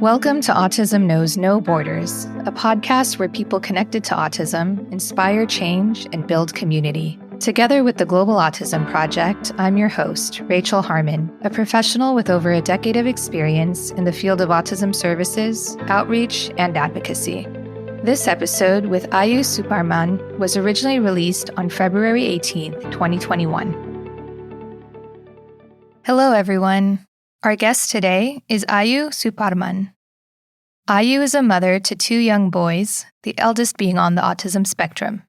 Welcome to Autism Knows No Borders, a podcast where people connected to autism inspire change and build community. Together with the Global Autism Project, I'm your host, Rachel Harmon, a professional with over a decade of experience in the field of autism services, outreach, and advocacy. This episode with Ayu Suparman was originally released on February 18th, 2021. Hello, everyone. Our guest today is Ayu Suparman. Ayu is a mother to two young boys, the eldest being on the autism spectrum.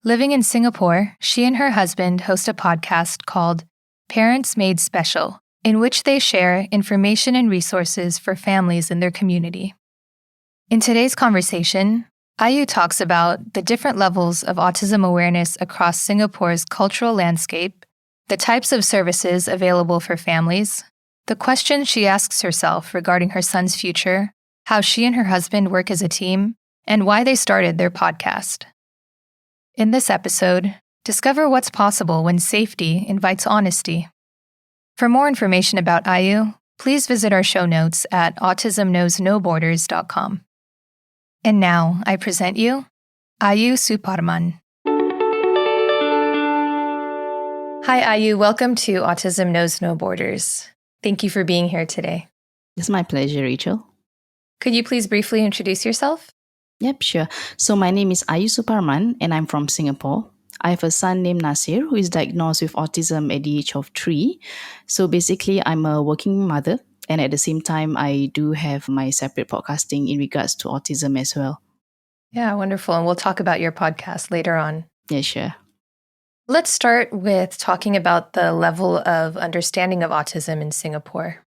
Living in Singapore, she and her husband host a podcast called Parents Made Special, in which they share information and resources for families in their community. In today's conversation, Ayu talks about the different levels of autism awareness across Singapore's cultural landscape, the types of services available for families, the questions she asks herself regarding her son's future, how she and her husband work as a team, and why they started their podcast. In this episode, discover what's possible when safety invites honesty. For more information about Ayu, please visit our show notes at autismknowsnoborders.com. And now, I present you, Ayu Suparman. Hi, Ayu. Welcome to Autism Knows No Borders. Thank you for being here today. It's my pleasure, Rachel. Could you please briefly introduce yourself? Yep, sure. So my name is Ayu Suparman and I'm from Singapore. I have a son named Nasir who is diagnosed with autism at the age of 3. So basically, I'm a working mother and at the same time, I do have my separate podcasting in regards to autism as well. Yeah, wonderful. And we'll talk about your podcast later on. Yeah, sure. Let's start with talking about the level of understanding of autism in Singapore.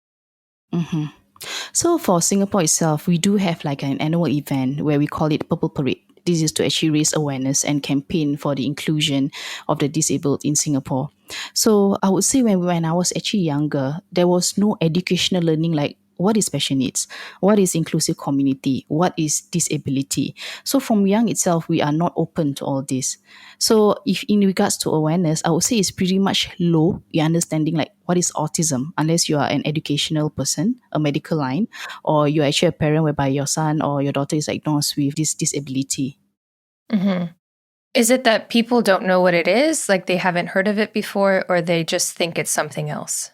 So for Singapore itself, we do have like an annual event where we call it Purple Parade. This is to actually raise awareness and campaign for the inclusion of the disabled in Singapore. So I would say when I was actually younger, there was no educational learning like what is special needs, what is inclusive community, what is disability. So from young itself, we are not open to all this. So if in regards to awareness, I would say it's pretty much low, your understanding like what is autism, unless you are an educational person, a medical line, or you're actually a parent whereby your son or your daughter is diagnosed with this disability. Mm-hmm. Is it that people don't know what it is, like they haven't heard of it before, or they just think it's something else?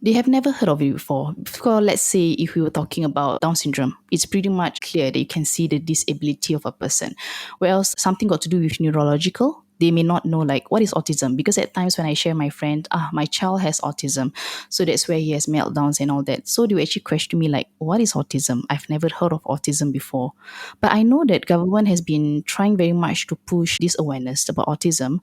They have never heard of it before. Because let's say if we were talking about Down syndrome, it's pretty much clear that you can see the disability of a person. Whereas something got to do with neurological, they may not know like what is autism. Because at times when I share my friend, my child has autism. So that's where he has meltdowns and all that. So they will actually question me like, what is autism? I've never heard of autism before. But I know that government has been trying very much to push this awareness about autism.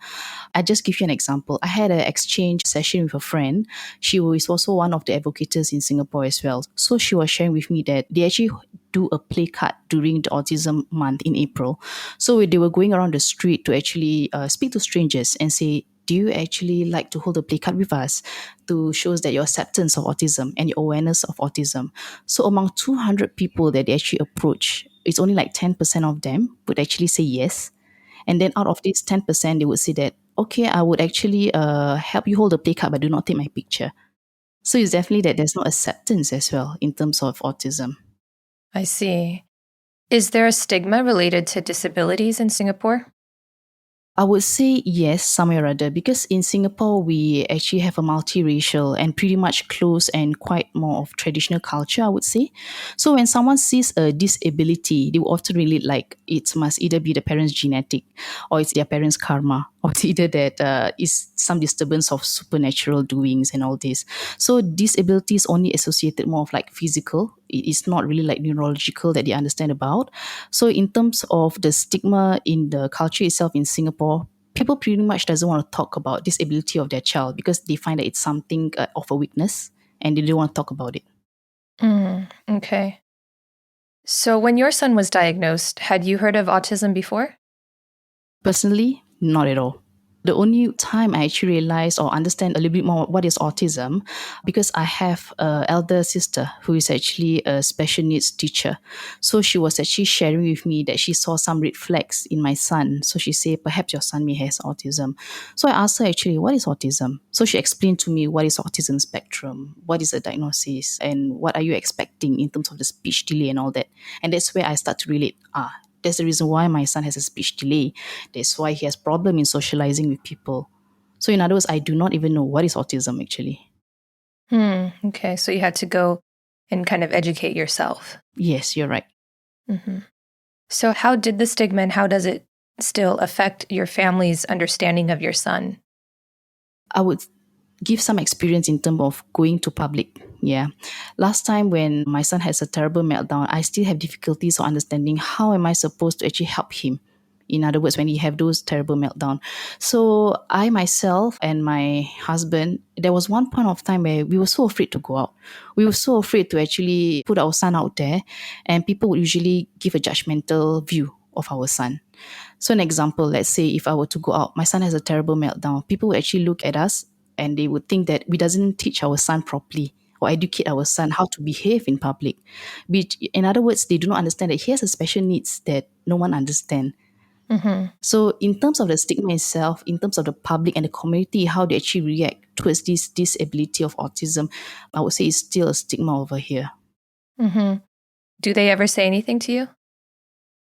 I just give you an example. I had an exchange session with a friend. She was also one of the advocates in Singapore as well. So she was sharing with me that they actually do a play card during the autism month in April. So they were going around the street to actually speak to strangers and say, do you actually like to hold a play card with us to show that your acceptance of autism and your awareness of autism? So among 200 people that they actually approach, it's only like 10% of them would actually say yes. And then out of this 10%, they would say that, okay, I would actually help you hold a play card, but do not take my picture. So it's definitely that there's no acceptance as well in terms of autism. I see. Is there a stigma related to disabilities in Singapore? I would say yes, somewhere or other, because in Singapore, we actually have a multiracial and pretty much close and quite more of traditional culture, I would say. So when someone sees a disability, they will often relate like it must either be the parent's genetic or it's their parent's karma, or it's either that is some disturbance of supernatural doings and all this. So disability is only associated more of like physical. It is not really like neurological that they understand about. So in terms of the stigma in the culture itself in Singapore, people pretty much doesn't want to talk about disability of their child because they find that it's something of a weakness and they don't want to talk about it. Okay. So when your son was diagnosed, had you heard of autism before? Personally, not at all. The only time I actually realized or understand a little bit more what is autism, because I have an elder sister who is actually a special needs teacher. So she was actually sharing with me that she saw some red flags in my son. So she said, perhaps your son may has autism. So I asked her actually, what is autism? So she explained to me what is autism spectrum, what is the diagnosis, and what are you expecting in terms of the speech delay and all that. And that's where I start to relate. That's the reason why my son has a speech delay. That's why he has problem in socializing with people. So in other words, I do not even know what is autism actually. Okay, so you had to go and kind of educate yourself. Yes, you're right. Mm-hmm. So how did the stigma and how does it still affect your family's understanding of your son? I would give some experience in terms of going to public. Yeah. Last time when my son has a terrible meltdown, I still have difficulties of understanding how am I supposed to actually help him. In other words, when he have those terrible meltdown. So I myself and my husband, there was one point of time where we were so afraid to go out. We were so afraid to actually put our son out there, and people would usually give a judgmental view of our son. So an example, let's say if I were to go out, my son has a terrible meltdown. People would actually look at us and they would think that we doesn't teach our son properly or educate our son how to behave in public. Which, in other words, they do not understand that he has a special needs that no one understands. Mm-hmm. So in terms of the stigma itself, in terms of the public and the community, how they actually react towards this disability of autism, I would say it's still a stigma over here. Mm-hmm. Do they ever say anything to you?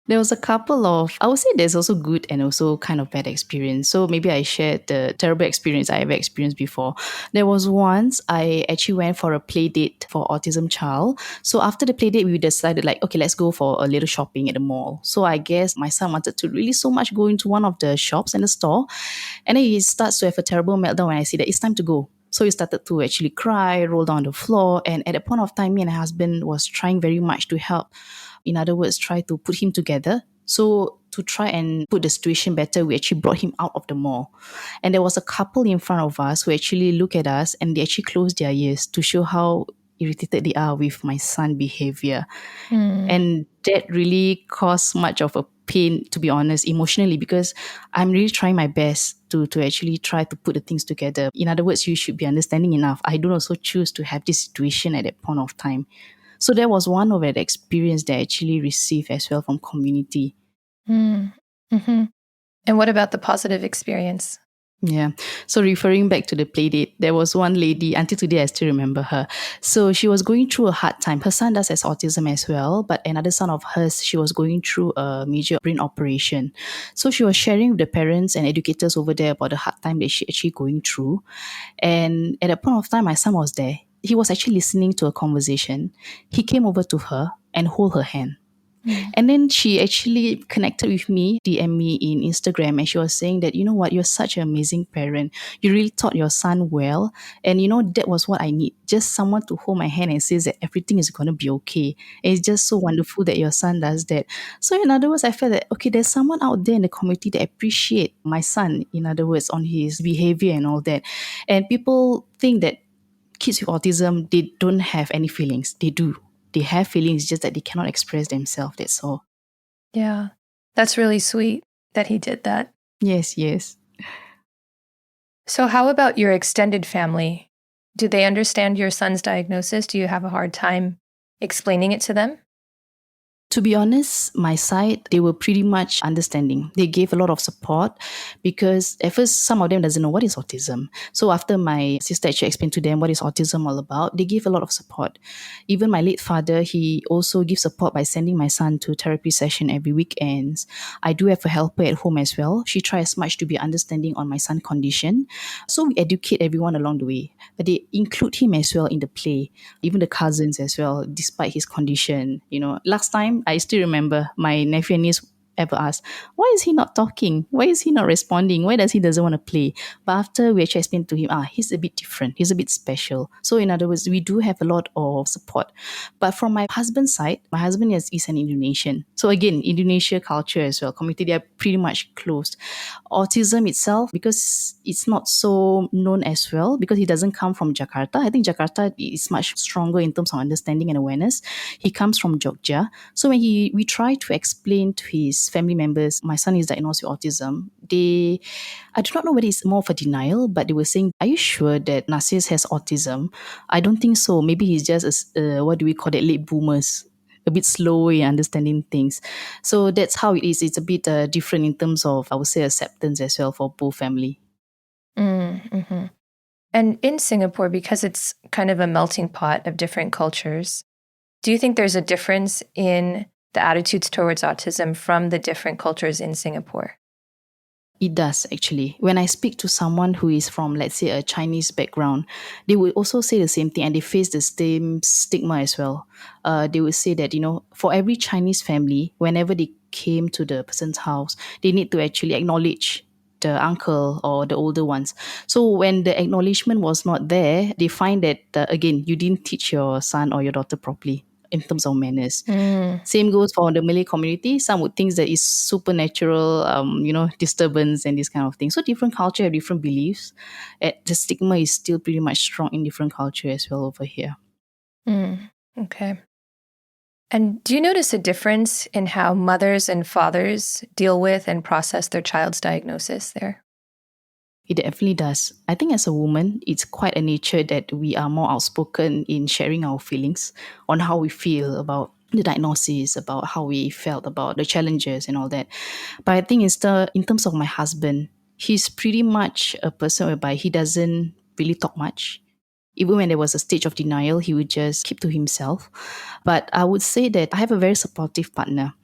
There was a couple of, I would say there's also good and also kind of bad experience. So maybe I shared the terrible experience I ever experienced before. There was once I actually went for a play date for autism child. So after the play date, we decided like, okay, let's go for a little shopping at the mall. So I guess my son wanted to really so much go into one of the shops and the store. And then he starts to have a terrible meltdown when I say that it's time to go. So he started to actually cry, roll down the floor. And at that point of time, me and my husband was trying very much to help. In other words, try to put him together. So to try and put the situation better, we actually brought him out of the mall. And there was a couple in front of us who actually looked at us and they actually closed their ears to show how irritated they are with my son's behavior. And that really caused much of a pain, to be honest, emotionally, because I'm really trying my best to actually try to put the things together. In other words, you should be understanding enough. I don't also choose to have this situation at that point of time. So that was one of the experience that I actually received as well from community. Mm-hmm. And what about the positive experience? Yeah. So referring back to the play date, there was one lady, until today I still remember her. So she was going through a hard time. Her son does has autism as well, but another son of hers, she was going through a major brain operation. So she was sharing with the parents and educators over there about the hard time that she actually going through. And at that point of time, my son was there. He was actually listening to a conversation. He came over to her and hold her hand. And then she actually connected with me, DM me in Instagram, and she was saying that, you know what, you're such an amazing parent. You really taught your son well. And you know, that was what I need. Just someone to hold my hand and says that everything is going to be okay. And it's just so wonderful that your son does that. So in other words, I felt that, okay, there's someone out there in the community that appreciate my son, in other words, on his behavior and all that. And people think that kids with autism, they don't have any feelings. They do. They have feelings, just that they cannot express themselves. That's all. Yeah, that's really sweet that he did that. Yes, yes. So how about your extended family? Do they understand your son's diagnosis? Do you have a hard time explaining it to them? To be honest, my side, they were pretty much understanding. They gave a lot of support because at first, some of them doesn't know what is autism. So after my sister actually explained to them what is autism all about, they gave a lot of support. Even my late father, he also gives support by sending my son to therapy session every weekends. I do have a helper at home as well. She tries as much to be understanding on my son's condition. So we educate everyone along the way. But they include him as well in the play, even the cousins as well, despite his condition. You know, last time, I still remember my nephew and niece ever asked, why is he not talking? Why is he not responding? Why does he doesn't want to play? But after we actually explained to him, he's a bit different. He's a bit special. So in other words, we do have a lot of support. But from my husband's side, my husband is an Indonesian. So again, Indonesia culture as well, community, they are pretty much closed. Autism itself, because it's not so known as well, because he doesn't come from Jakarta. I think Jakarta is much stronger in terms of understanding and awareness. He comes from Jogja. So when we try to explain to his his family members, my son is diagnosed with autism, I do not know whether it's more of a denial, but they were saying, are you sure that Narcissus has autism? I don't think so. Maybe he's just, what do we call it, late boomers, a bit slow in understanding things. So that's how it is. It's a bit different in terms of, I would say, acceptance as well for both family. Mm-hmm. And in Singapore, because it's kind of a melting pot of different cultures, do you think there's a difference in the attitudes towards autism from the different cultures in Singapore? It does, actually. When I speak to someone who is from, let's say, a Chinese background, they will also say the same thing, and they face the same stigma as well. They will say that, for every Chinese family, whenever they came to the person's house, they need to actually acknowledge the uncle or the older ones. So when the acknowledgement was not there, they find that, again, you didn't teach your son or your daughter properly in terms of manners. Same goes for the Malay community. Some would think that it's supernatural, disturbance and this kind of thing. So different culture have different beliefs. The stigma is still pretty much strong in different culture as well over here. Okay. And do you notice a difference in how mothers and fathers deal with and process their child's diagnosis there? It definitely does. I think as a woman, it's quite a nature that we are more outspoken in sharing our feelings on how we feel about the diagnosis, about how we felt about the challenges and all that. But I think in terms of my husband, he's pretty much a person whereby he doesn't really talk much. Even when there was a stage of denial, he would just keep to himself. But I would say that I have a very supportive partner.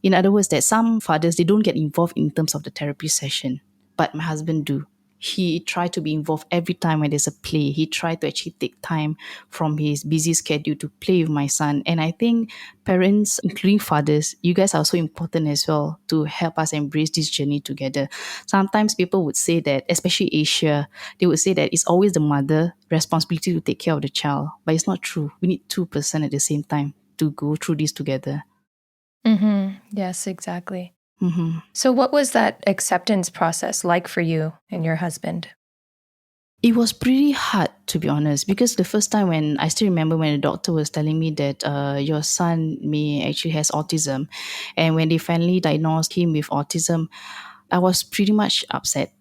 In other words, that some fathers, they don't get involved in terms of the therapy session, but my husband do. He tried to be involved every time when there's a play. He tried to actually take time from his busy schedule to play with my son. And I think parents, including fathers, you guys are so important as well to help us embrace this journey together. Sometimes people would say that, especially Asia, they would say that it's always the mother responsibility to take care of the child. But it's not true. We need 2% at the same time to go through this together. Yes, exactly. Mm-hmm. So what was that acceptance process like for you and your husband? It was pretty hard, to be honest, because the first time when I still remember when the doctor was telling me that your son may actually has autism, and when they finally diagnosed him with autism, I was pretty much upset,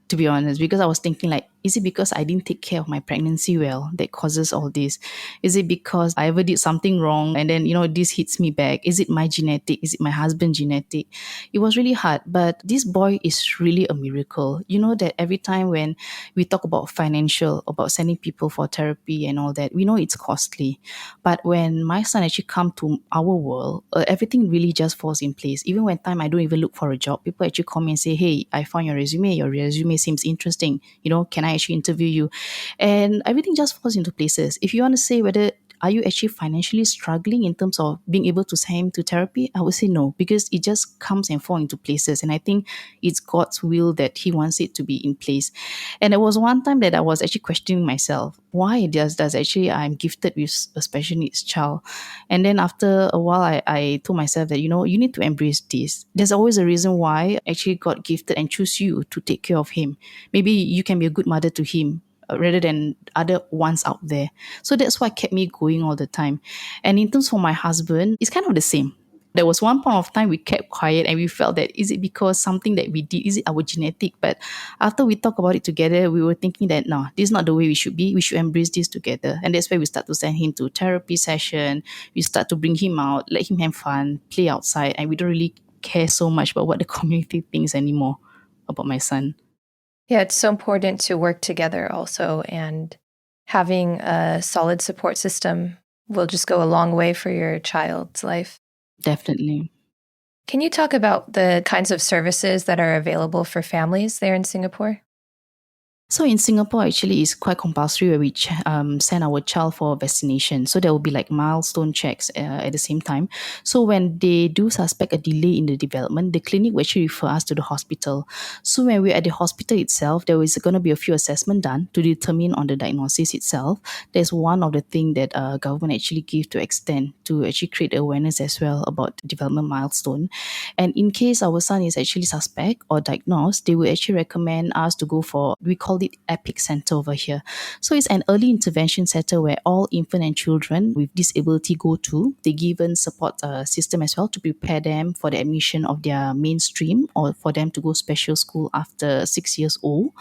to be honest, because I was thinking like, is it because I didn't take care of my pregnancy well that causes all this? Is it because I ever did something wrong and then, this hits me back? Is it my genetic? Is it my husband's genetic? It was really hard, but this boy is really a miracle. You know that every time when we talk about financial, about sending people for therapy and all that, we know it's costly. But when my son actually come to our world, everything really just falls in place. Even when time I don't even look for a job, people actually call me and say, hey, I found your resume. Your resume seems interesting. Can I actually interview you? And everything just falls into places. If you want to say whether are you actually financially struggling in terms of being able to send him to therapy, I would say no, because it just comes and falls into places. And I think it's God's will that he wants it to be in place. And there was one time that I was actually questioning myself, why does actually I'm gifted with a special needs child? And then after a while, I told myself that, you need to embrace this. There's always a reason why actually God gifted and choose you to take care of him. Maybe you can be a good mother to him rather than other ones out there. So that's what kept me going all the time. And in terms of my husband, it's kind of the same. There was one point of time we kept quiet and we felt that, is it because something that we did, is it our genetic? But after we talked about it together, we were thinking that, no, this is not the way we should be. We should embrace this together. And that's why we start to send him to therapy session. We start to bring him out, let him have fun, play outside. And we don't really care so much about what the community thinks anymore about my son. Yeah, it's so important to work together also, and having a solid support system will just go a long way for your child's life. Definitely. Can you talk about the kinds of services that are available for families there in Singapore? So in Singapore, actually, it's quite compulsory where we send our child for vaccination. So there will be like milestone checks at the same time. So when they do suspect a delay in the development, the clinic will actually refer us to the hospital. So when we're at the hospital itself, there is going to be a few assessments done to determine on the diagnosis itself. There's one of the things that government actually give to extend to actually create awareness as well about development milestone. And in case our son is actually suspect or diagnosed, they will actually recommend us to go for, we call call it EPIC Center over here. So it's an early intervention center where all infant and children with disability go to. They given support system as well to prepare them for the admission of their mainstream or for them to go special school after 6 years old.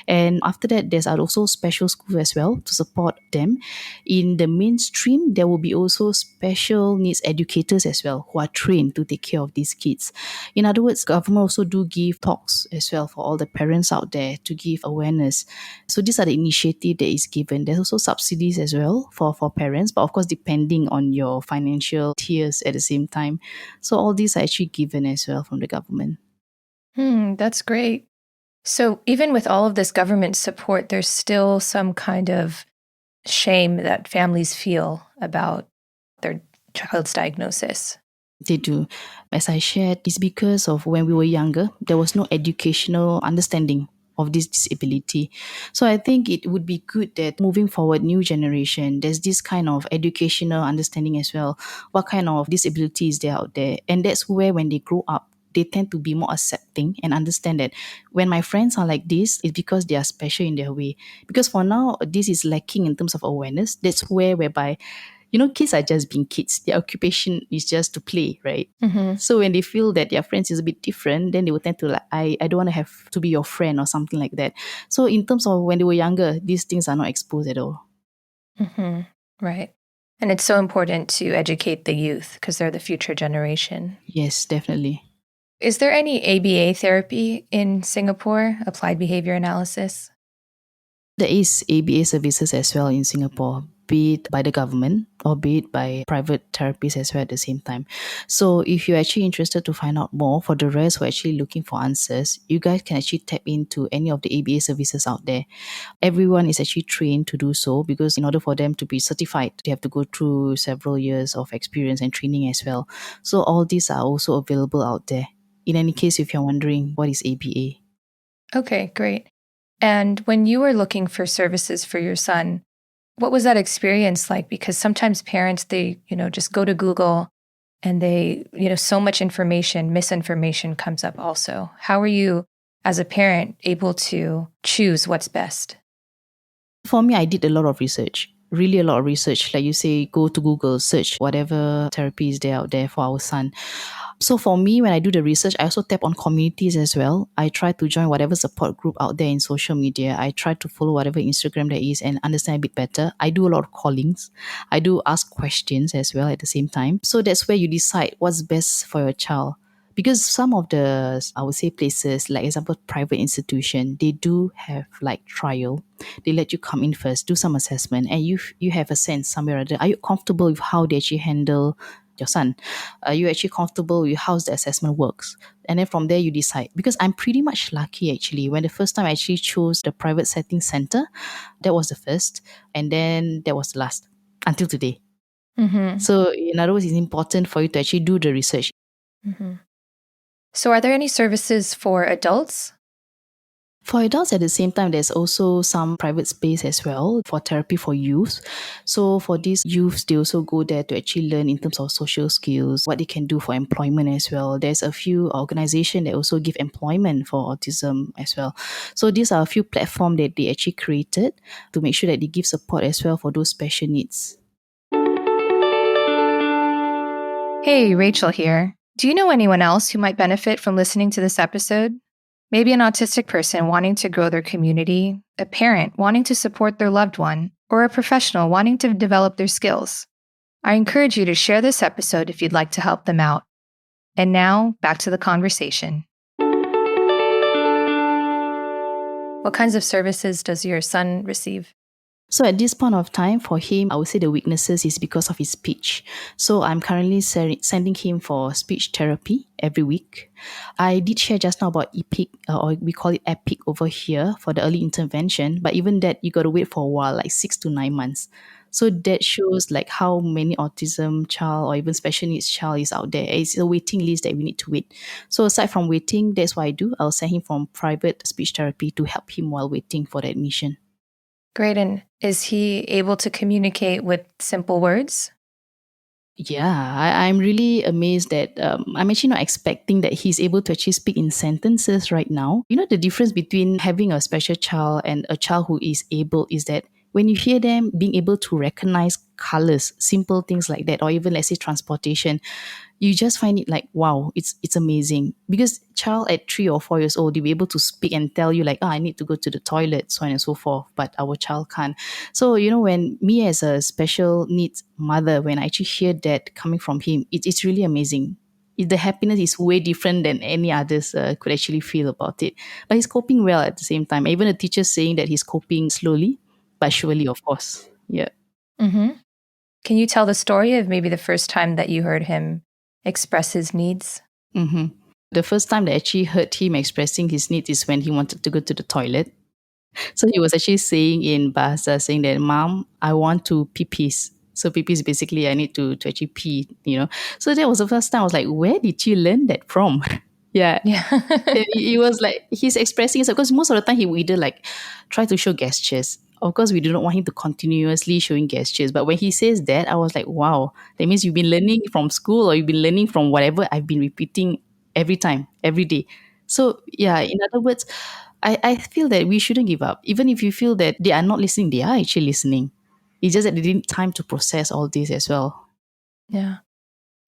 And after that, there's also special school as well to support them. In the mainstream, there will be also special needs educators as well who are trained to take care of these kids. In other words, government also do give talks as well for all the parents out there to give awareness. So these are the initiative that is given. There's also subsidies as well for parents, but of course depending on your financial tiers at the same time. So all these are actually given as well from the government. That's great. So even with all of this government support, there's still some kind of shame that families feel about their child's diagnosis. They do. As I shared, it's because of when we were younger, there was no educational understanding of this disability. So I think it would be good that moving forward, new generation, there's this kind of educational understanding as well. What kind of disabilities there out there? And that's where when they grow up, they tend to be more accepting and understand that when my friends are like this, it's because they are special in their way. Because for now, this is lacking in terms of awareness. That's whereby kids are just being kids. Their occupation is just to play, right? Mm-hmm. So when they feel that their friends is a bit different, then they will tend to like, I don't want to have to be your friend or something like that. So in terms of when they were younger, these things are not exposed at all. Mm-hmm. Right. And it's so important to educate the youth because they're the future generation. Yes, definitely. Is there any ABA therapy in Singapore, applied behavior analysis? There is ABA services as well in Singapore, be it by the government or be it by private therapists as well at the same time. So if you're actually interested to find out more, for the rest who are actually looking for answers, you guys can actually tap into any of the ABA services out there. Everyone is actually trained to do so because in order for them to be certified, they have to go through several years of experience and training as well. So all these are also available out there. In any case, if you're wondering what is ABA. Okay, great. And when you were looking for services for your son, what was that experience like? Because sometimes parents, they, just go to Google and they, so much information, misinformation comes up also. How are you, as a parent, able to choose what's best? For me, I did a lot of research. Really a lot of research. Like you say, go to Google, search whatever therapy is there out there for our son. So for me, when I do the research, I also tap on communities as well. I try to join whatever support group out there in social media. I try to follow whatever Instagram there is and understand a bit better. I do a lot of callings. I do ask questions as well at the same time. So that's where you decide what's best for your child. Because some of the, I would say, places, like example, private institution, they do have like trial. They let you come in first, do some assessment, and you have a sense somewhere or other. Are you comfortable with how they actually handle your son? Are you actually comfortable with how the assessment works? And then from there you decide. Because I'm pretty much lucky actually. When the first time I actually chose the private setting center, that was the first, and then that was the last until today. Mm-hmm. So in other words, it's important for you to actually do the research. Mm-hmm. So are there any services for adults? For adults, at the same time, there's also some private space as well for therapy for youth. So for these youths, they also go there to actually learn in terms of social skills, what they can do for employment as well. There's a few organizations that also give employment for autism as well. So these are a few platforms that they actually created to make sure that they give support as well for those special needs. Hey, Rachel here. Do you know anyone else who might benefit from listening to this episode? Maybe an autistic person wanting to grow their community, a parent wanting to support their loved one, or a professional wanting to develop their skills. I encourage you to share this episode if you'd like to help them out. And now, back to the conversation. What kinds of services does your son receive? So at this point of time, for him, I would say the weaknesses is because of his speech. So I'm currently sending him for speech therapy every week. I did share just now about EPIC, or we call it EPIC over here for the early intervention. But even that, you got to wait for a while, like 6 to 9 months. So that shows like how many autism child or even special needs child is out there. It's a waiting list that we need to wait. So aside from waiting, that's what I do. I'll send him from private speech therapy to help him while waiting for the admission. Great. And is he able to communicate with simple words? Yeah, I'm really amazed that I'm actually not expecting that he's able to actually speak in sentences right now. You know, the difference between having a special child and a child who is able is that when you hear them being able to recognize colors, simple things like that, or even let's say transportation, you just find it like wow, it's amazing because child at 3 or 4 years old they'll be able to speak and tell you like I need to go to the toilet, so on and so forth, but our child can't. So you know, when me as a special needs mother, when I actually hear that coming from him, it's really amazing. The happiness is way different than any others could actually feel about it, but he's coping well at the same time. Even the teacher saying that he's coping slowly but surely, of course. Yeah. Hmm. Can you tell the story of maybe the first time that you heard him express his needs? hmm The first time that I actually heard him expressing his needs is when he wanted to go to the toilet. So he was actually saying in Bahasa, saying that, Mom, I want to pee pees. So pee pees basically I need to actually pee, you know. So that was the first time I was like, where did you learn that from? Yeah. Yeah. He was like, he's expressing himself because most of the time he would either like try to show gestures. Of course, we do not want him to continuously showing gestures. But when he says that, I was like, wow, that means you've been learning from school or you've been learning from whatever I've been repeating every time, every day. So, yeah, in other words, I feel that we shouldn't give up. Even if you feel that they are not listening, they are actually listening. It's just that they didn't time to process all this as well. Yeah.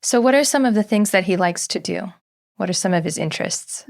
So, what are some of the things that he likes to do? What are some of his interests?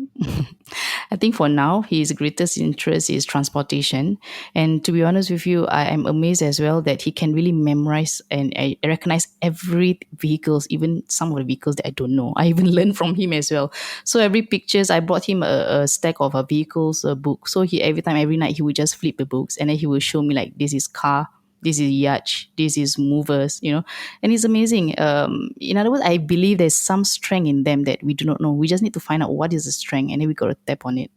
I think for now, his greatest interest is transportation. And to be honest with you, I am amazed as well that he can really memorize and recognize every vehicles, even some of the vehicles that I don't know. I even learned from him as well. So every pictures, I brought him a stack of vehicles, a book. So he every time, every night, he would just flip the books and then he will show me like this is car, this is yacht, this is movers, you know, and it's amazing. In other words, I believe there's some strength in them that we do not know. We just need to find out what is the strength, and then we got to tap on it.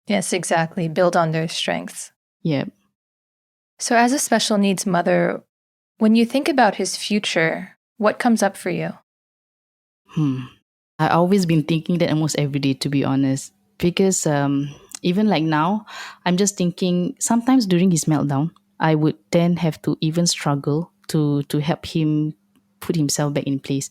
Yes, exactly. Build on their strengths. Yeah. So, as a special needs mother, when you think about his future, what comes up for you? I always been thinking that almost every day, to be honest, because even like now, I'm just thinking sometimes during his meltdown, I would then have to even struggle to help him put himself back in place,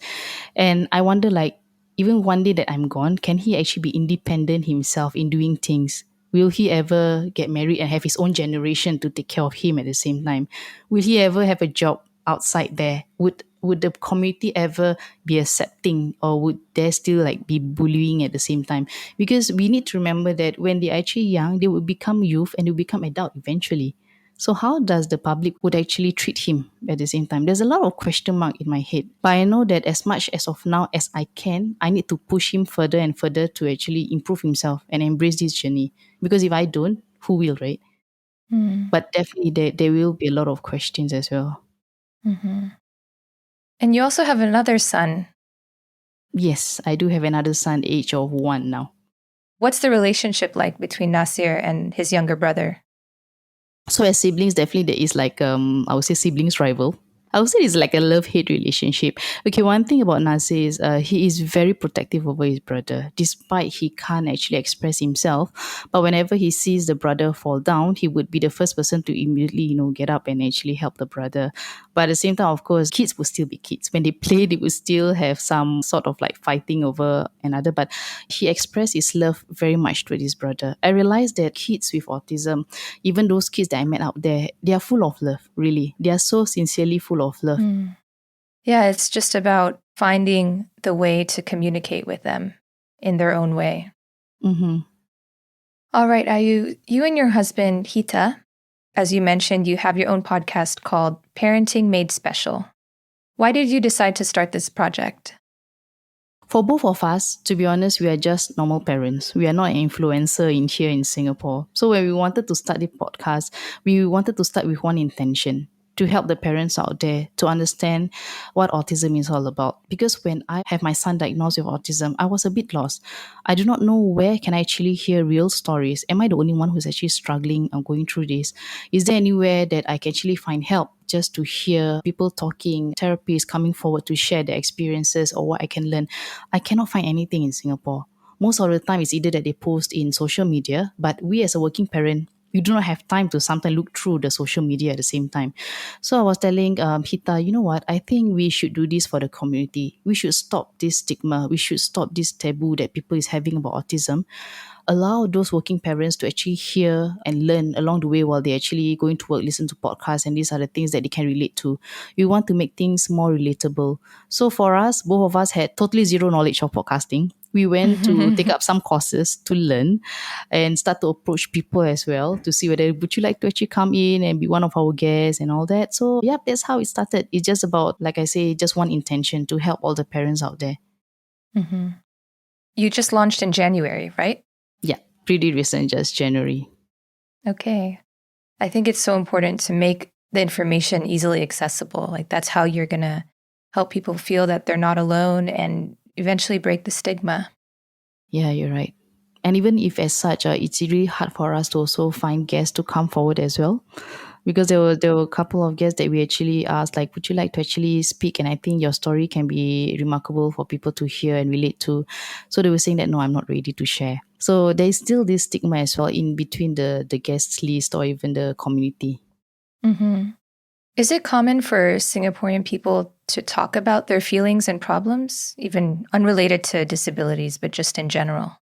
and I wonder like even one day that I'm gone, can he actually be independent himself in doing things? Will he ever get married and have his own generation to take care of him at the same time? Will he ever have a job outside there? Would the community ever be accepting, or would there still like be bullying at the same time? Because we need to remember that when they're actually young, they will become youth and they will become adult eventually. So how does the public would actually treat him at the same time? There's a lot of question mark in my head. But I know that as much as of now as I can, I need to push him further and further to actually improve himself and embrace this journey. Because if I don't, who will, right? Hmm. But definitely there will be a lot of questions as well. Mm-hmm. And you also have another son. Yes, I do have another son, age of 1 now. What's the relationship like between Nasir and his younger brother? So as siblings, definitely there is like I would say siblings rival. I would say it's like a love-hate relationship. Okay, one thing about Nasir is he is very protective over his brother, despite he can't actually express himself. But whenever he sees the brother fall down, he would be the first person to immediately, get up and actually help the brother. But at the same time, of course, kids will still be kids. When they play, they will still have some sort of like fighting over another. But he expressed his love very much to his brother. I realized that kids with autism, even those kids that I met out there, they are full of love, really. They are so sincerely full of love. Hmm. Yeah, it's just about finding the way to communicate with them in their own way. Mm-hmm. All right, Ayu, you and your husband, Hita, as you mentioned, you have your own podcast called Parenting Made Special. Why did you decide to start this project? For both of us, to be honest, we are just normal parents. We are not an influencer in here in Singapore. So when we wanted to start the podcast, we wanted to start with one intention: to help the parents out there to understand what autism is all about. Because when I have my son diagnosed with autism, I was a bit lost. I do not know where can I actually hear real stories. Am I the only one who's actually struggling and going through this? Is there anywhere that I can actually find help? Just to hear people talking, therapists coming forward to share their experiences or what I can learn. I cannot find anything in Singapore. Most of the time, it's either that they post in social media, but we as a working parent, we do not have time to sometimes look through the social media at the same time. So I was telling Hita, you know what? I think we should do this for the community. We should stop this stigma. We should stop this taboo that people is having about autism. Allow those working parents to actually hear and learn along the way while they're actually going to work, listen to podcasts, and these are the things that they can relate to. We want to make things more relatable. So for us, both of us had totally zero knowledge of podcasting. We went to take up some courses to learn and start to approach people as well to see whether would you like to actually come in and be one of our guests and all that. So yeah, that's how it started. It's just about, like I say, just one intention to help all the parents out there. Mm-hmm. You just launched in January, right? Yeah, pretty recent, just January. Okay. I think it's so important to make the information easily accessible. Like that's how you're going to help people feel that they're not alone and eventually break the stigma. Yeah, you're right. And even if as such, it's really hard for us to also find guests to come forward as well. Because there were a couple of guests that we actually asked, like, would you like to actually speak? And I think your story can be remarkable for people to hear and relate to. So they were saying that, no, I'm not ready to share. So there's still this stigma as well in between the guests list or even the community. Mm-hmm. Is it common for Singaporean people to talk about their feelings and problems, even unrelated to disabilities, but just in general?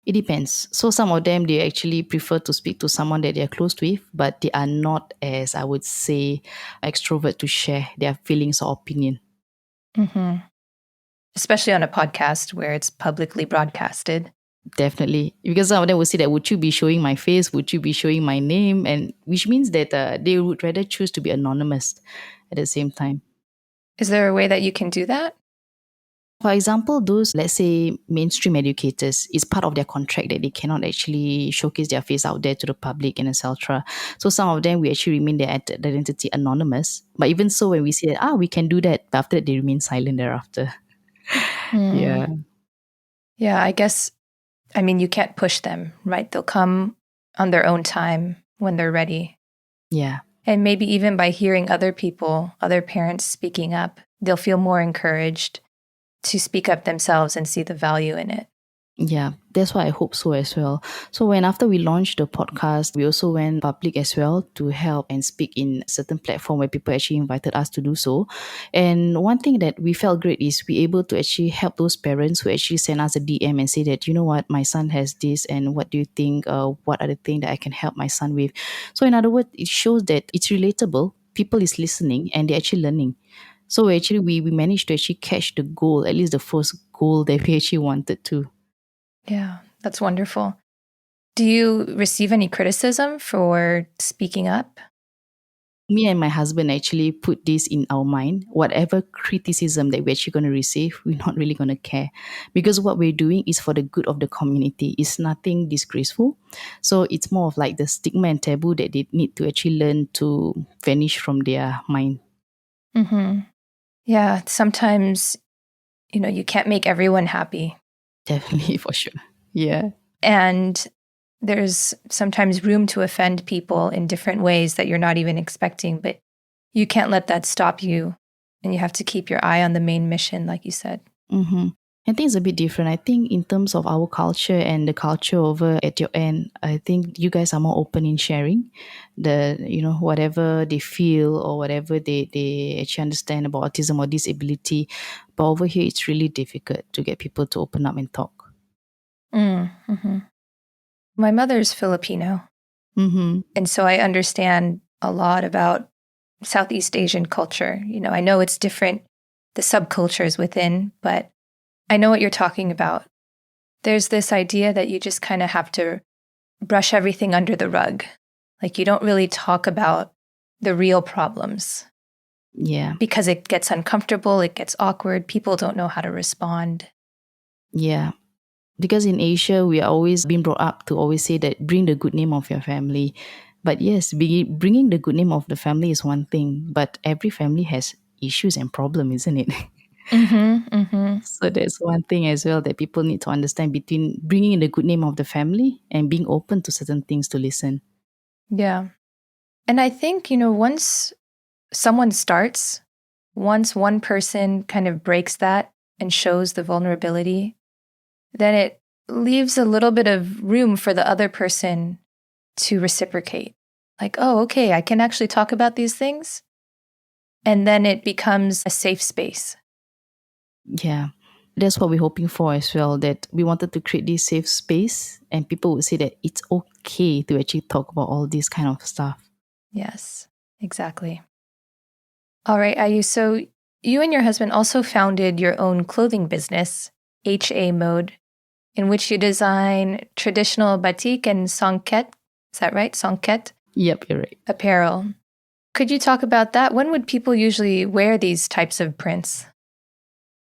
It depends. So some of them, they actually prefer to speak to someone that they're close with, but they are not as, I would say, extrovert to share their feelings or opinion. Mm-hmm. Especially on a podcast where it's publicly broadcasted. Definitely. Because some of them will say that, would you be showing my face? Would you be showing my name? And which means that they would rather choose to be anonymous at the same time. Is there a way that you can do that? For example, those, let's say, mainstream educators, it's part of their contract that they cannot actually showcase their face out there to the public and etc. So some of them, we actually remain their identity anonymous. But even so, when we say that, we can do that, but after that, they remain silent thereafter. Yeah. Yeah, I guess, I mean, you can't push them, right? They'll come on their own time when they're ready. Yeah. And maybe even by hearing other people, other parents speaking up, they'll feel more encouraged to speak up themselves and see the value in it. Yeah, that's what I hope so as well. So after we launched the podcast, we also went public as well to help and speak in certain platform where people actually invited us to do so. And one thing that we felt great is we able to actually help those parents who actually send us a DM and say that, you know what, my son has this and what do you think, what are the things that I can help my son with? So in other words, it shows that it's relatable. People is listening and they're actually learning. So actually we managed to actually catch the goal, at least the first goal that we actually wanted to. Yeah, that's wonderful. Do you receive any criticism for speaking up? Me and my husband actually put this in our mind. Whatever criticism that we're actually going to receive, we're not really going to care. Because what we're doing is for the good of the community. It's nothing disgraceful. So it's more of like the stigma and taboo that they need to actually learn to vanish from their mind. Mm-hmm. Yeah, sometimes, you can't make everyone happy. Definitely, for sure. Yeah. And there's sometimes room to offend people in different ways that you're not even expecting, but you can't let that stop you. And you have to keep your eye on the main mission, like you said. Mm-hmm. I think it's a bit different. I think in terms of our culture and the culture over at your end, I think you guys are more open in sharing whatever they feel or whatever they actually understand about autism or disability. But over here, it's really difficult to get people to open up and talk. Mm-hmm. My mother's Filipino. Mm-hmm. And so I understand a lot about Southeast Asian culture. I know it's different, the subcultures within, but I know what you're talking about. There's this idea that you just kind of have to brush everything under the rug. Like you don't really talk about the real problems. Yeah. Because it gets uncomfortable, it gets awkward, people don't know how to respond. Yeah. Because in Asia, we are always being brought up to always say that bring the good name of your family. But yes, bringing the good name of the family is one thing, but every family has issues and problems, isn't it? Mm-hmm, mm-hmm. So that's one thing as well that people need to understand between bringing in the good name of the family and being open to certain things to listen. Yeah. And I think, once someone starts, once one person kind of breaks that and shows the vulnerability, then it leaves a little bit of room for the other person to reciprocate. Like, oh, okay, I can actually talk about these things. And then it becomes a safe space. Yeah. That's what we're hoping for as well, that we wanted to create this safe space and people would say that it's okay to actually talk about all this kind of stuff. Yes, exactly. All right, Ayu. So you and your husband also founded your own clothing business, HA Mode, in which you design traditional batik and songket. Is that right? Songket Yep, you're right. apparel. Could you talk about that? When would people usually wear these types of prints?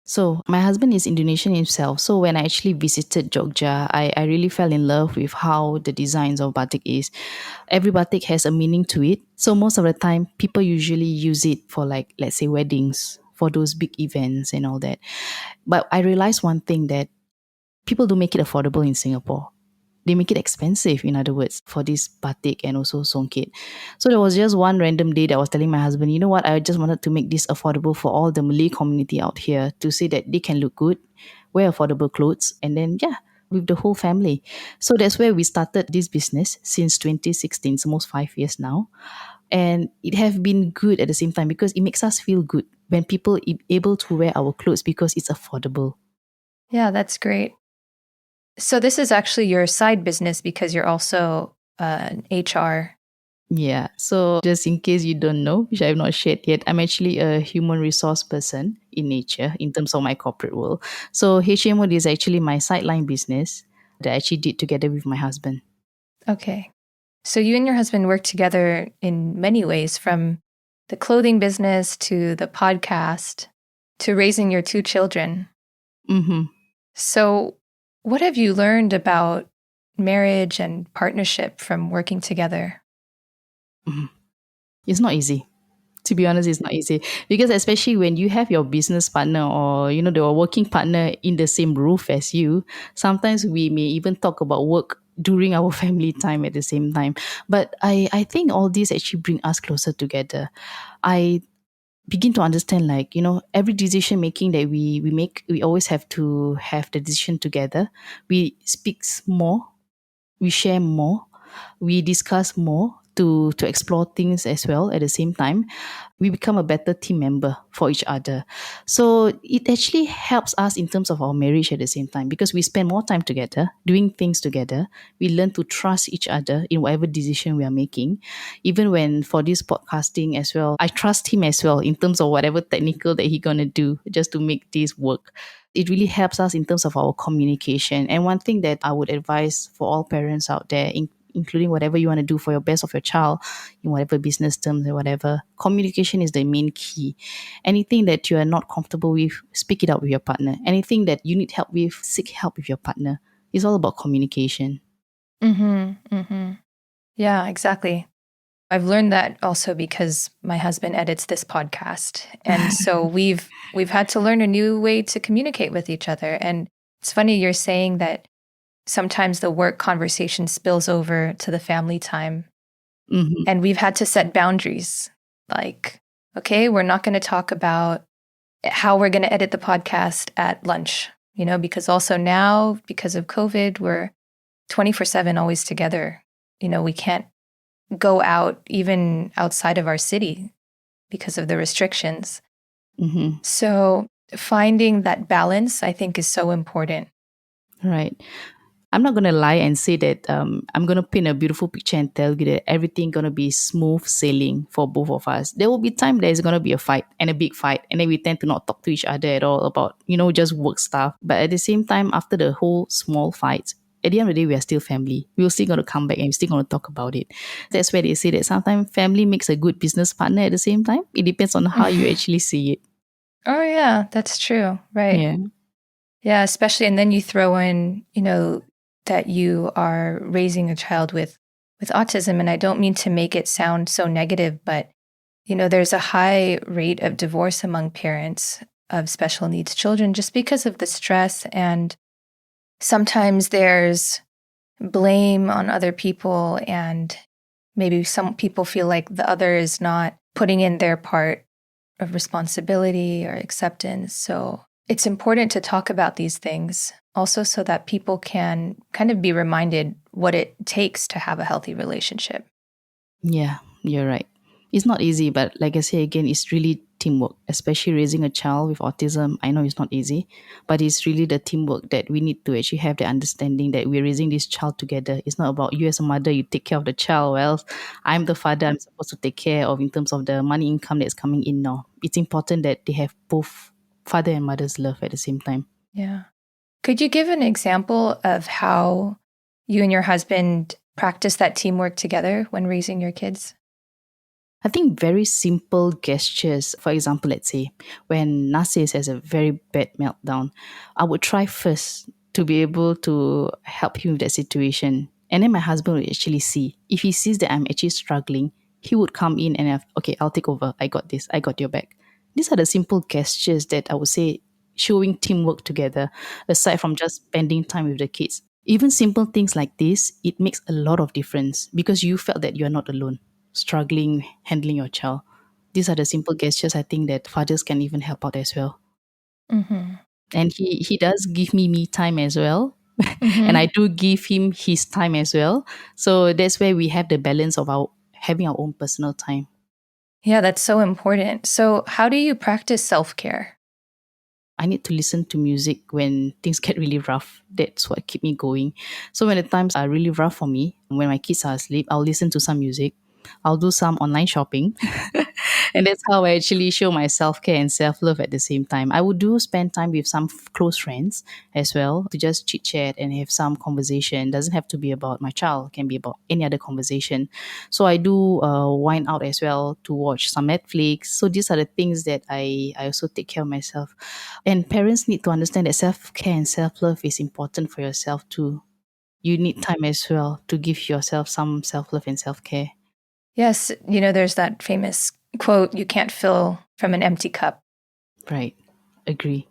So my husband is Indonesian himself. So when I actually visited Jogja, I really fell in love with how the designs of batik is. Every batik has a meaning to it. So most of the time, people usually use it for, like, let's say weddings, for those big events and all that. But I realized one thing, that people do make it affordable in Singapore. They make it expensive, in other words, for this batik and also songket. So there was just one random day that I was telling my husband, you know what, I just wanted to make this affordable for all the Malay community out here, to say that they can look good, wear affordable clothes, and then, yeah, with the whole family. So that's where we started this business since 2016, it's almost 5 years now. And it have been good at the same time, because it makes us feel good when people able to wear our clothes because it's affordable. Yeah, that's great. So this is actually your side business because you're also an HR. Yeah. So just in case you don't know, which I have not shared yet, I'm actually a human resource person in nature in terms of my corporate world. So HMO is actually my sideline business that I actually did together with my husband. Okay. So you and your husband work together in many ways, from the clothing business to the podcast to raising your two children. Mm-hmm. So what have you learned about marriage and partnership from working together? Mm-hmm. It's not easy. To be honest, it's not easy, because especially when you have your business partner, or the working partner in the same roof as you, sometimes we may even talk about work during our family time at the same time. But I think all these actually bring us closer together. I begin to understand, like, every decision making that we make, we always have to have the decision together. We speak more, we share more, we discuss more to explore things as well. At the same time, we become a better team member for each other. So it actually helps us in terms of our marriage at the same time, because we spend more time together doing things together. We learn to trust each other in whatever decision we are making. Even when for this podcasting as well, I trust him as well in terms of whatever technical that he gonna do just to make this work. It really helps us in terms of our communication. And one thing that I would advise for all parents out there, including whatever you want to do for your best of your child, in whatever business terms or whatever, communication is the main key. Anything that you are not comfortable with, speak it out with your partner. Anything that you need help with, seek help with your partner. It's all about communication. Mm-hmm. Mm-hmm. Yeah, exactly. I've learned that also because my husband edits this podcast. And so we've had to learn a new way to communicate with each other. And it's funny you're saying that sometimes the work conversation spills over to the family time. Mm-hmm. And we've had to set boundaries. Like, okay, we're not going to talk about how we're going to edit the podcast at lunch, because also now, because of COVID, we're 24/7 always together. We can't go out even outside of our city because of the restrictions. Mm-hmm. So finding that balance, I think, is so important. Right. I'm not going to lie and say that I'm going to paint a beautiful picture and tell you that everything going to be smooth sailing for both of us. There will be time there's going to be a fight, and a big fight, and then we tend to not talk to each other at all about, just work stuff. But at the same time, after the whole small fights, at the end of the day, we are still family. We're still going to come back and we're still going to talk about it. That's where they say that sometimes family makes a good business partner at the same time. It depends on how you actually see it. Oh, yeah, that's true. Right. Yeah. Yeah, especially, and then you throw in, that you are raising a child with autism. And I don't mean to make it sound so negative, but, there's a high rate of divorce among parents of special needs children just because of the stress. And sometimes there's blame on other people, and maybe some people feel like the other is not putting in their part of responsibility or acceptance. So it's important to talk about these things also so that people can kind of be reminded what it takes to have a healthy relationship. Yeah, you're right. It's not easy, but like I say again, it's really teamwork, especially raising a child with autism. I know it's not easy, but it's really the teamwork that we need to actually have the understanding that we're raising this child together. It's not about you as a mother, you take care of the child. Well, I'm the father, I'm supposed to take care of in terms of the money income that's coming in now. It's important that they have both father and mother's love at the same time. Yeah. Could you give an example of how you and your husband practice that teamwork together when raising your kids? I think very simple gestures. For example, let's say when Narcis has a very bad meltdown, I would try first to be able to help him with that situation. And then my husband would actually see. If he sees that I'm actually struggling, he would come in and have, okay, I'll take over. I got this. I got your back. These are the simple gestures that I would say showing teamwork together, aside from just spending time with the kids. Even simple things like this, it makes a lot of difference because you felt that you're not alone struggling handling your child. These are the simple gestures I think that fathers can even help out as well. Mm-hmm. And he does give me time as well. And Mm-hmm. I do give him his time as well. So that's where we have the balance of our having our own personal time. Yeah, that's so important. So, how do you practice self-care? I need to listen to music when things get really rough. That's what keep me going. So when the times are really rough for me, when my kids are asleep, I'll listen to some music. I'll do some online shopping. And that's how I actually show my self-care and self-love at the same time. I would do spend time with some close friends as well to just chit-chat and have some conversation. Doesn't have to be about my child. It can be about any other conversation. So I do wind out as well to watch some Netflix. So these are the things that I also take care of myself. And parents need to understand that self-care and self-love is important for yourself too. You need time as well to give yourself some self-love and self-care. Yes, there's that famous quote, you can't fill from an empty cup. Right. Agree.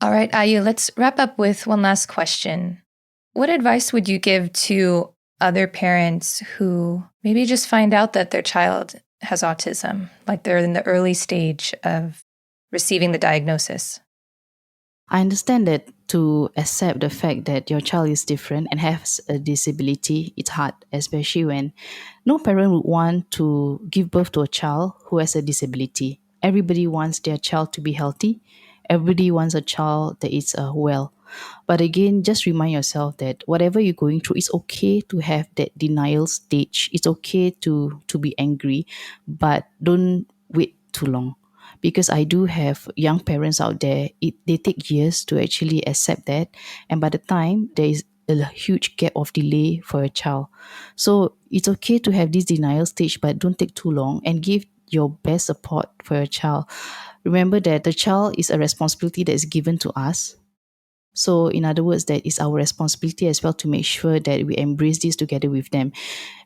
All right, Ayu, let's wrap up with one last question. What advice would you give to other parents who maybe just find out that their child has autism, like they're in the early stage of receiving the diagnosis? I understand that to accept the fact that your child is different and has a disability, it's hard, especially when no parent would want to give birth to a child who has a disability. Everybody wants their child to be healthy. Everybody wants a child that is well. But again, just remind yourself that whatever you're going through, it's okay to have that denial stage. It's okay to be angry, but don't wait too long. Because I do have young parents out there, they take years to actually accept that. And by the time there is a huge gap of delay for a child. So it's okay to have this denial stage, but don't take too long and give your best support for your child. Remember that the child is a responsibility that is given to us. So, in other words, that is our responsibility as well to make sure that we embrace this together with them.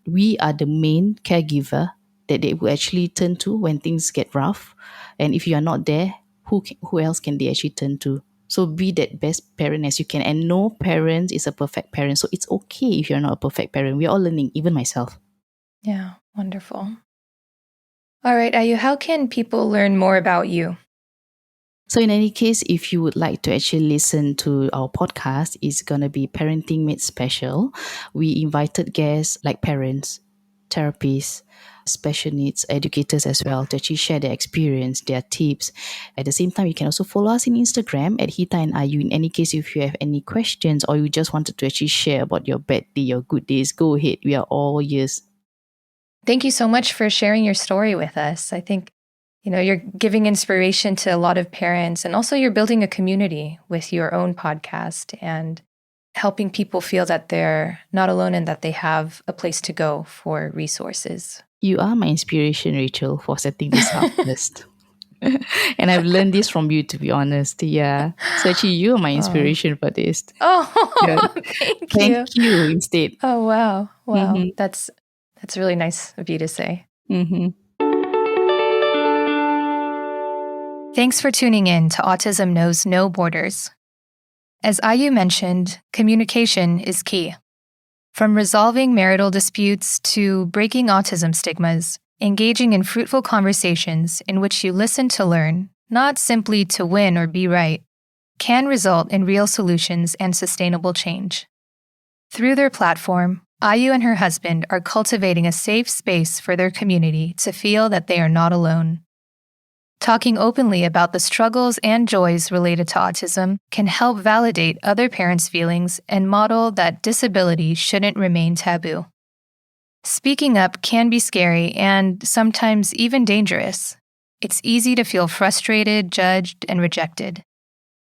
We are the main caregiver that they will actually turn to when things get rough. And if you are not there, who else can they actually turn to? So be that best parent as you can. And no parent is a perfect parent. So it's okay if you're not a perfect parent. We're all learning, even myself. Yeah, wonderful. All right, Ayu, how can people learn more about you? So in any case, if you would like to actually listen to our podcast, it's going to be Parenting Made Special. We invited guests like parents, therapists, special needs educators as well to actually share their experience, their tips. At the same time, you can also follow us in Instagram at Hita and Ayu. In any case, if you have any questions or you just wanted to actually share about your bad day, your good days, go ahead. We are all ears. Thank you so much for sharing your story with us. I think you're giving inspiration to a lot of parents, and also you're building a community with your own podcast and helping people feel that they're not alone and that they have a place to go for resources. You are my inspiration, Rachel, for setting this up list. And I've learned this from you, to be honest. Yeah. So actually, you're my inspiration for this. Oh, Yeah. thank you. Thank you instead. Oh, wow. Wow. Mm-hmm. That's really nice of you to say. Mm-hmm. Thanks for tuning in to Autism Knows No Borders. As Ayu mentioned, communication is key. From resolving marital disputes to breaking autism stigmas, engaging in fruitful conversations in which you listen to learn not simply to win or be right, can result in real solutions and sustainable change. Through their platform, Ayu and her husband are cultivating a safe space for their community to feel that they are not alone. Talking openly about the struggles and joys related to autism can help validate other parents' feelings and model that disability shouldn't remain taboo. Speaking up can be scary and sometimes even dangerous. It's easy to feel frustrated, judged, and rejected.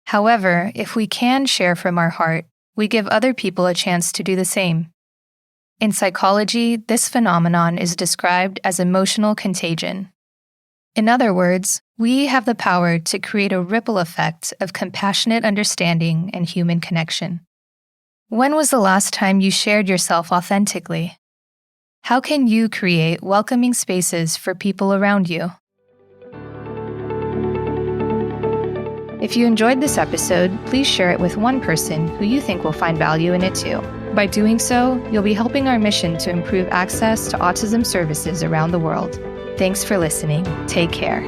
However, if we can share from our heart, we give other people a chance to do the same. In psychology, this phenomenon is described as emotional contagion. In other words, we have the power to create a ripple effect of compassionate understanding and human connection. When was the last time you shared yourself authentically? How can you create welcoming spaces for people around you? If you enjoyed this episode, please share it with one person who you think will find value in it too. By doing so, you'll be helping our mission to improve access to autism services around the world. Thanks for listening. Take care.